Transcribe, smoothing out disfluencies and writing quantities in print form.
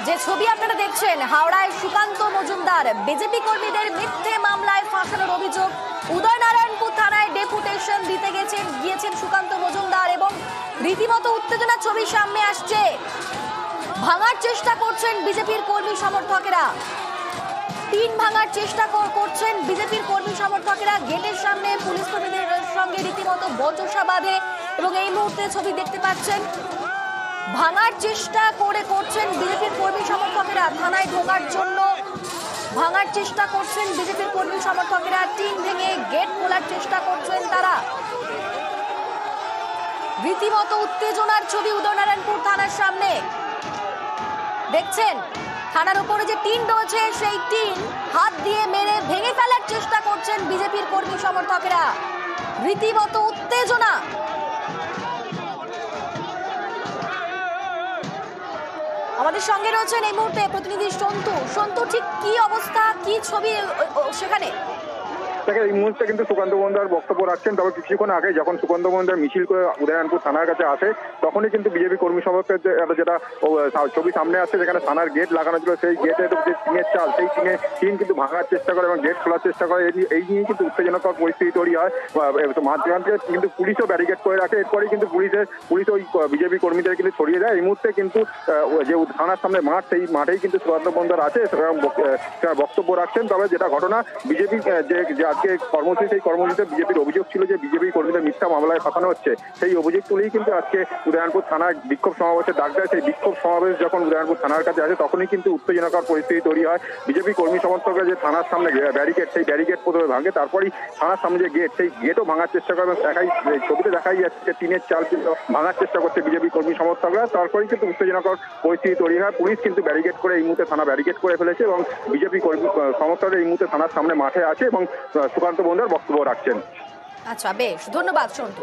যে ছবি আপনারা দেখছেন, হাওড়ায় সুকান্ত মজুমদার বিজেপি কর্মীদের মিথ্যে মামলায় ফাঁসানোর অভিযোগ। উদয়নারায়ণপুর থানায় ডেপুটেশন দিতে গিয়েছেন সুকান্ত মজুমদার এবং রীতিমতো উত্তেজনার ছবি সামনে আসছে। ভাঙার চেষ্টা করছেন বিজেপির কর্মী সমর্থকেরা, টিন ভাঙার চেষ্টা করছেন বিজেপির কর্মী সমর্থকেরা। গেটের সামনে পুলিশ কর্মীদের সঙ্গে রীতিমতো বচসা বাঁধে এবং এই মুহূর্তে ছবি দেখতে পাচ্ছেন ভাঙার চেষ্টা করছেন বিজেপির কর্মী সমর্থকেরা। থানায় ঢোকার জন্য ভাঙার চেষ্টা করছেন বিজেপির কর্মী সমর্থকেরা, টিন ভেঙে গেট খোলার চেষ্টা করছেন তারা। রীতিমতো উত্তেজনার ছবি উদয়নারায়ণপুর থানার সামনে দেখছেন। থানার উপরে যে টিন রয়েছে সেই টিন হাত দিয়ে মেরে ভেঙে ফেলার চেষ্টা করছেন বিজেপির কর্মী সমর্থকেরা। রীতিমতো উত্তেজনা। আমাদের সঙ্গে রয়েছেন এই মুহূর্তে প্রতিনিধি সন্তু। ঠিক কি অবস্থা, কি ছবি সেখানে? এই মুহূর্তে কিন্তু সুকান্ত মজুমদার বক্তব্য রাখছেন। তবে কিছুক্ষণ আগে যখন সুকান্ত মজুমদার মিছিল করে উদয়নারায়ণপুর থানার কাছে আসে, তখনই কিন্তু বিজেপি কর্মী সমর্থকদের যেটা ছবি সামনে আসছে, যেখানে থানার গেট লাগানো ছিল, সেই গেটের যে টিনের চাল, সেই টিন কিন্তু ভাঙার চেষ্টা করে এবং গেট খোলার চেষ্টা করে। এই নিয়ে কিন্তু উত্তেজনাকর পরিস্থিতি তৈরি হয়। মাঝখানকে কিন্তু পুলিশও ব্যারিকেড করে রাখে। এরপরেই কিন্তু পুলিশ ওই বিজেপি কর্মীদের কিন্তু ছড়িয়ে দেয়। এই মুহূর্তে কিন্তু যে থানার সামনে মাঠ, সেই মাঠেই কিন্তু সুকান্ত মজুমদার আছে, বক্তব্য রাখছেন। তবে যেটা ঘটনা, বিজেপি যে আজকে কর্মসূচি, সেই কর্মসূচিতে বিজেপির অভিযোগ ছিল যে বিজেপি কর্মীদের মিথ্যা মামলায় ফাঁসানো হচ্ছে। সেই অভিযোগ তুলেই কিন্তু আজকে উদয়নারায়ণপুর থানায় বিক্ষোভ সমাবেশের ডাক দেয়। সেই বিক্ষোভ সমাবেশ যখন উদয়নারায়ণপুর থানার কাছে আসে, তখনই কিন্তু উত্তেজনাকর পরিস্থিতি তৈরি হয়। বিজেপি কর্মী সমর্থকরা যে থানার সামনে ব্যারিকেড, সেই ব্যারিকেড প্রথমে ভাঙে, তারপরেই থানার সামনে যে গেট, সেই গেটও ভাঙার চেষ্টা করে এবং ছবিতে দেখাই যাচ্ছে টিনের চাল ভাঙার চেষ্টা করছে বিজেপি কর্মী সমর্থকরা। তারপরেই কিন্তু উত্তেজনাকর পরিস্থিতি তৈরি হয়। পুলিশ কিন্তু ব্যারিকেড করে এই মুহূর্তে থানা ব্যারিকেড করে ফেলেছে এবং বিজেপি কর্মী সমর্থকরা এই মুহূর্তে থানার সামনে মাঠে আছে এবং সুকান্ত মজুমদার বক্তব্য রাখছেন। আচ্ছা, বেশ, ধন্যবাদ সন্তু।